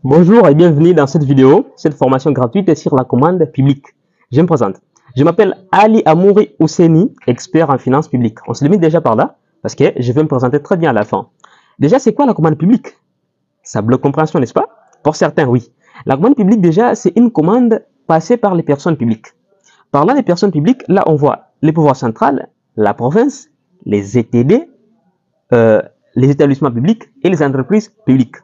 Bonjour et bienvenue dans cette vidéo, cette formation gratuite sur la commande publique. Je me présente. Je m'appelle Ali Amouri Ousseni, expert en finances publiques. On se limite déjà par là parce que je vais me présenter très bien à la fin. Déjà, c'est quoi la commande publique? Ça bloque compréhension, n'est-ce pas? Pour certains, oui. La commande publique, déjà, c'est une commande passée par les personnes publiques. Par là, les personnes publiques, là, on voit les pouvoirs centraux, la province, les ETD, les établissements publics et les entreprises publiques.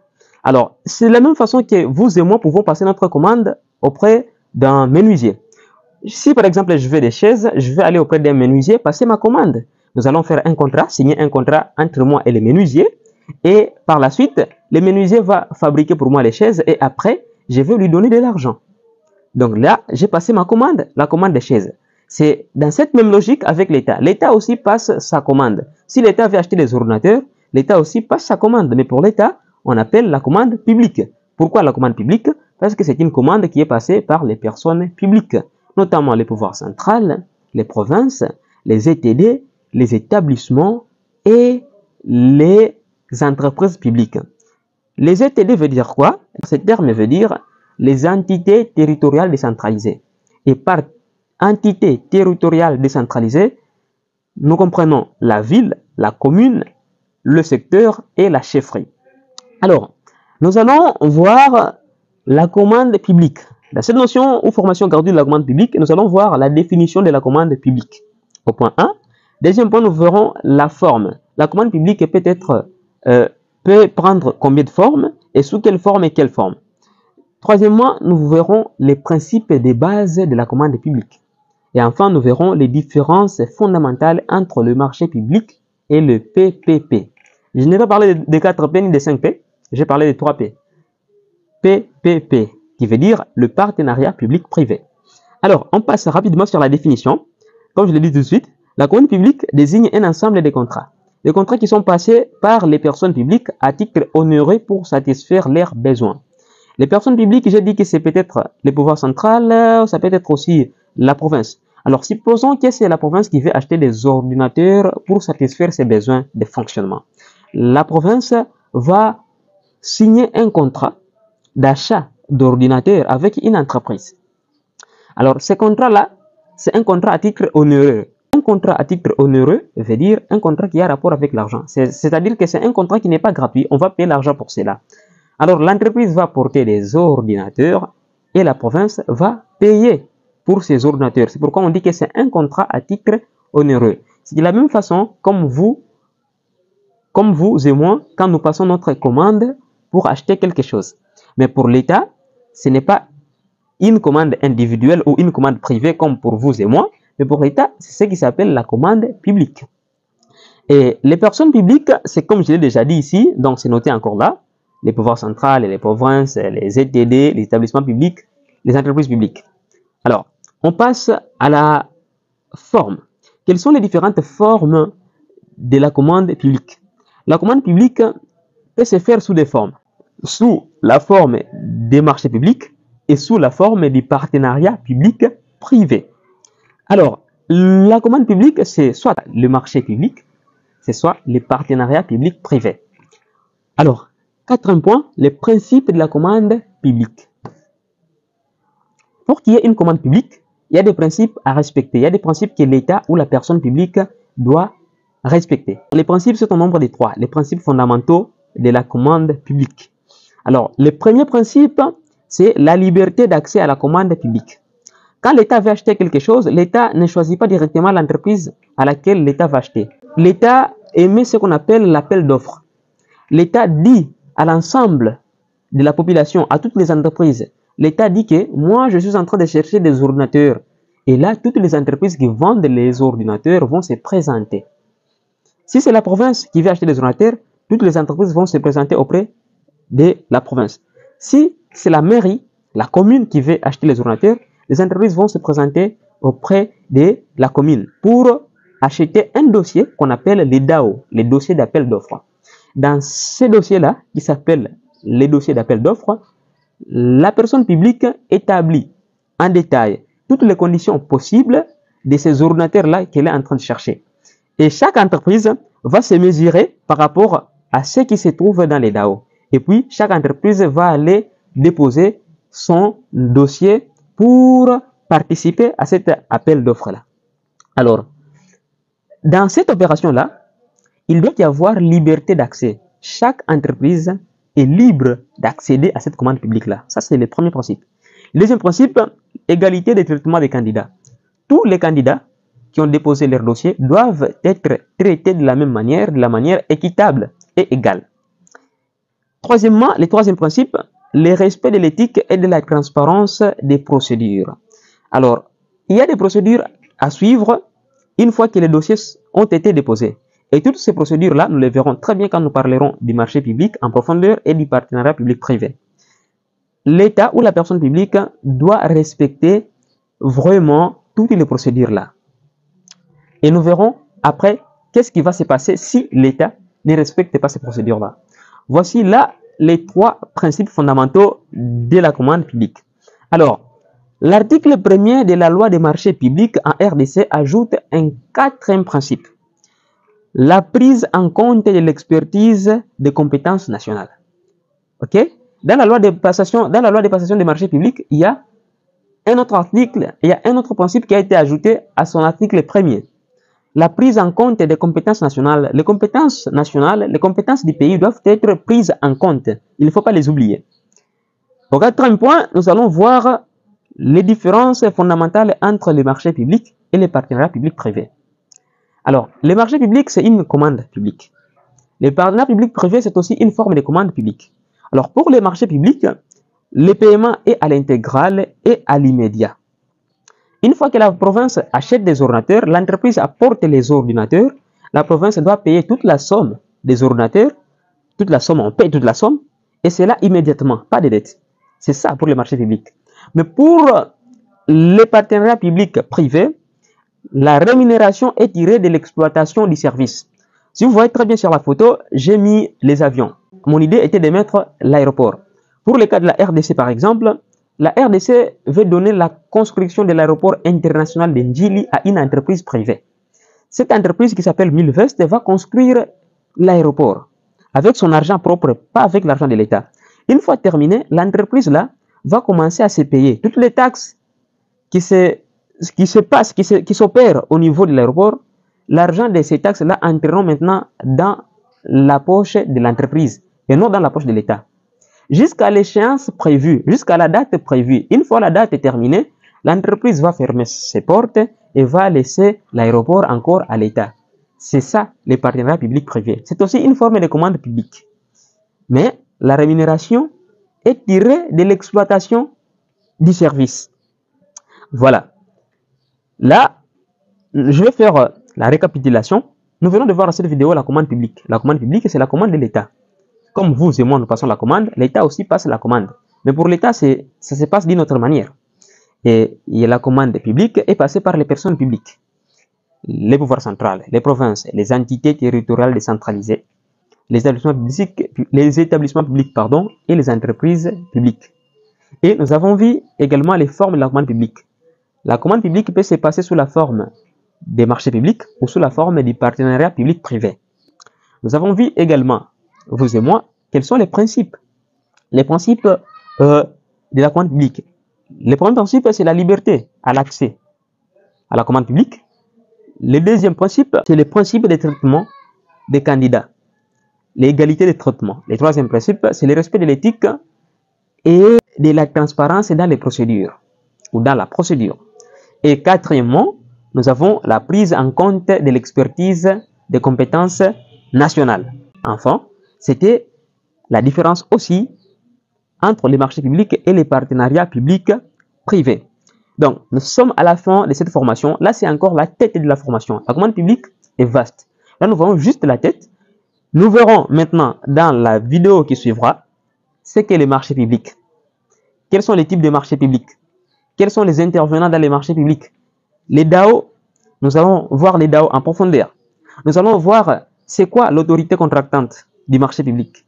Alors, c'est de la même façon que vous et moi pouvons passer notre commande auprès d'un menuisier. Si par exemple je veux des chaises, je vais aller auprès d'un menuisier, passer ma commande. Nous allons faire un contrat, signer un contrat entre moi et le menuisier. Et par la suite, le menuisier va fabriquer pour moi les chaises et après, je vais lui donner de l'argent. Donc là, j'ai passé ma commande, la commande des chaises. C'est dans cette même logique avec l'État. L'État aussi passe sa commande. Si l'État veut acheter des ordinateurs, l'État aussi passe sa commande. Mais pour l'État, on appelle la commande publique. Pourquoi la commande publique? Parce que c'est une commande qui est passée par les personnes publiques, notamment les pouvoirs centraux, les provinces, les ETD, les établissements et les entreprises publiques. Les ETD veut dire quoi? Ce terme veut dire les entités territoriales décentralisées. Et par entité territoriale décentralisée, nous comprenons la ville, la commune, le secteur et la chefferie. Alors, nous allons voir la commande publique. Dans cette notion ou formation gratuite de la commande publique, nous allons voir la définition de la commande publique. Au point 1. Deuxième point, nous verrons la forme. La commande publique peut prendre combien de formes et sous quelle forme et quelle forme. Troisièmement, nous verrons les principes et des bases de la commande publique. Et enfin, nous verrons les différences fondamentales entre le marché public et le PPP. Je n'ai pas parlé des 4 P ni des 5 P. J'ai parlé des 3 P. PPP, qui veut dire le partenariat public-privé. Alors, on passe rapidement sur la définition. Comme je l'ai dit tout de suite, la commande publique désigne un ensemble de contrats. Des contrats qui sont passés par les personnes publiques à titre onéreux pour satisfaire leurs besoins. Les personnes publiques, j'ai dit que c'est peut-être les pouvoirs centraux, ça peut être aussi la province. Alors, supposons que c'est la province qui veut acheter des ordinateurs pour satisfaire ses besoins de fonctionnement. La province va signer un contrat d'achat d'ordinateurs avec une entreprise. Alors, ce contrat-là, c'est un contrat à titre onéreux. Un contrat à titre onéreux veut dire un contrat qui a rapport avec l'argent. C'est-à-dire que c'est un contrat qui n'est pas gratuit. On va payer l'argent pour cela. Alors, l'entreprise va porter des ordinateurs et la province va payer pour ces ordinateurs. C'est pourquoi on dit que c'est un contrat à titre onéreux. C'est de la même façon comme vous et moi, quand nous passons notre commande pour acheter quelque chose. Mais pour l'État, ce n'est pas une commande individuelle ou une commande privée comme pour vous et moi, mais pour l'État, c'est ce qui s'appelle la commande publique. Et les personnes publiques, c'est comme je l'ai déjà dit ici, donc c'est noté encore là, les pouvoirs centraux, les provinces, les ETD, les établissements publics, les entreprises publiques. Alors, on passe à la forme. Quelles sont les différentes formes de la commande publique? La commande publique peut se faire sous des formes. Sous la forme des marchés publics et sous la forme du partenariat public-privé. Alors, la commande publique, c'est soit le marché public, c'est soit les partenariats public-privé. Alors, quatrième point, les principes de la commande publique. Pour qu'il y ait une commande publique, il y a des principes à respecter. Il y a des principes que l'État ou la personne publique doit respecter. Les principes sont au nombre de 3, les principes fondamentaux de la commande publique. Alors, le premier principe, c'est la liberté d'accès à la commande publique. Quand l'État veut acheter quelque chose, l'État ne choisit pas directement l'entreprise à laquelle l'État va acheter. L'État émet ce qu'on appelle l'appel d'offres. L'État dit à l'ensemble de la population, à toutes les entreprises, l'État dit que moi, je suis en train de chercher des ordinateurs. Et là, toutes les entreprises qui vendent les ordinateurs vont se présenter. Si c'est la province qui veut acheter des ordinateurs, toutes les entreprises vont se présenter auprès de la province. Si c'est la mairie, la commune qui veut acheter les ordinateurs, les entreprises vont se présenter auprès de la commune pour acheter un dossier qu'on appelle les DAO, les dossiers d'appel d'offres. Dans ces dossiers-là, qui s'appellent les dossiers d'appel d'offres, la personne publique établit en détail toutes les conditions possibles de ces ordinateurs-là qu'elle est en train de chercher. Et chaque entreprise va se mesurer par rapport à ce qui se trouve dans les DAO. Et puis, chaque entreprise va aller déposer son dossier pour participer à cet appel d'offres-là. Alors, dans cette opération-là, il doit y avoir liberté d'accès. Chaque entreprise est libre d'accéder à cette commande publique-là. Ça, c'est le premier principe. Le deuxième principe, égalité de traitement des candidats. Tous les candidats qui ont déposé leur dossier doivent être traités de la même manière, de la manière équitable et égale. Troisièmement, le troisième principe, le respect de l'éthique et de la transparence des procédures. Alors, il y a des procédures à suivre une fois que les dossiers ont été déposés. Et toutes ces procédures-là, nous les verrons très bien quand nous parlerons du marché public en profondeur et du partenariat public-privé. L'État ou la personne publique doit respecter vraiment toutes les procédures-là. Et nous verrons après qu'est-ce qui va se passer si l'État ne respecte pas ces procédures-là. Voici là les trois principes fondamentaux de la commande publique. Alors, l'article 1er de la loi des marchés publics en RDC ajoute un quatrième principe. La prise en compte de l'expertise des compétences nationales. Ok? Dans la loi de passation des marchés publics, il y a un autre article, il y a un autre principe qui a été ajouté à son article 1er. La prise en compte des compétences nationales. Les compétences nationales, les compétences du pays doivent être prises en compte. Il ne faut pas les oublier. Au quatrième point, nous allons voir les différences fondamentales entre les marchés publics et les partenariats publics-privés. Alors, les marchés publics, c'est une commande publique. Les partenariats publics-privés, c'est aussi une forme de commande publique. Alors, pour les marchés publics, le paiement est à l'intégrale et à l'immédiat. Une fois que la province achète des ordinateurs, l'entreprise apporte les ordinateurs, la province doit payer toute la somme des ordinateurs, toute la somme, on paye toute la somme, et c'est là immédiatement, pas de dette. C'est ça pour les marchés publics. Mais pour les partenariats publics privés, la rémunération est tirée de l'exploitation du service. Si vous voyez très bien sur la photo, j'ai mis les avions. Mon idée était de mettre l'aéroport. Pour le cas de la RDC par exemple, la RDC veut donner la construction de l'aéroport international de Njili à une entreprise privée. Cette entreprise qui s'appelle Milvest va construire l'aéroport avec son argent propre, pas avec l'argent de l'État. Une fois terminé, l'entreprise là va commencer à se payer toutes les taxes qui s'opèrent au niveau de l'aéroport. L'argent de ces taxes-là entreront maintenant dans la poche de l'entreprise et non dans la poche de l'État. Jusqu'à l'échéance prévue, jusqu'à la date prévue. Une fois la date est terminée, l'entreprise va fermer ses portes et va laisser l'aéroport encore à l'État. C'est ça, les partenariats publics-privés. C'est aussi une forme de commande publique. Mais la rémunération est tirée de l'exploitation du service. Voilà. Là, je vais faire la récapitulation. Nous venons de voir dans cette vidéo la commande publique. La commande publique, c'est la commande de l'État. Comme vous et moi, nous passons la commande, l'État aussi passe la commande. Mais pour l'État, ça se passe d'une autre manière. Et la commande publique est passée par les personnes publiques. Les pouvoirs centraux, les provinces, les entités territoriales décentralisées, les établissements publics et les entreprises publiques. Et nous avons vu également les formes de la commande publique. La commande publique peut se passer sous la forme des marchés publics ou sous la forme du partenariat public-privé. Nous avons vu également, vous et moi, quels sont les principes. Les principes de la commande publique. Le premier principe, c'est la liberté à l'accès à la commande publique. Le deuxième principe, c'est le principe de traitement des candidats. L'égalité de traitement. Le troisième principe, c'est le respect de l'éthique et de la transparence dans les procédures ou dans la procédure. Et quatrièmement, nous avons la prise en compte de l'expertise des compétences nationales. Enfin, c'était la différence aussi entre les marchés publics et les partenariats publics-privés. Donc, nous sommes à la fin de cette formation. Là, c'est encore la tête de la formation. La commande publique est vaste. Là, nous voyons juste la tête. Nous verrons maintenant dans la vidéo qui suivra ce qu'est les marchés publics. Quels sont les types de marchés publics? Quels sont les intervenants dans les marchés publics? Les DAO, nous allons voir les DAO en profondeur. Nous allons voir c'est quoi l'autorité contractante du marché public.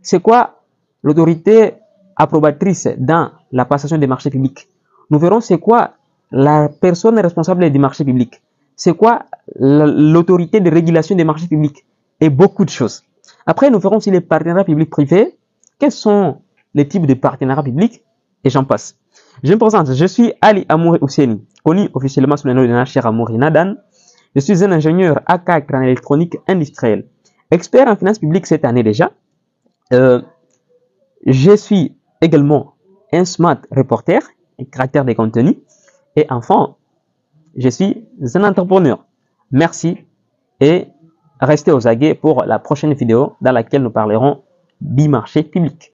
C'est quoi l'autorité approbatrice dans la passation des marchés publics. Nous verrons c'est quoi la personne responsable du marché public. C'est quoi l'autorité de régulation des marchés publics. Et beaucoup de choses. Après, nous verrons si les partenariats publics-privés, quels sont les types de partenariats publics, et j'en passe. Je me présente, je suis Ali Amouri Ouseni, connu officiellement sous le nom de Nacher Amouri Nadan. Je suis un ingénieur AK en électronique industrielle, expert en finances publiques cette année déjà. Je suis également un smart reporter et créateur de contenu. Et enfin, je suis un entrepreneur. Merci et restez aux aguets pour la prochaine vidéo dans laquelle nous parlerons du marché public.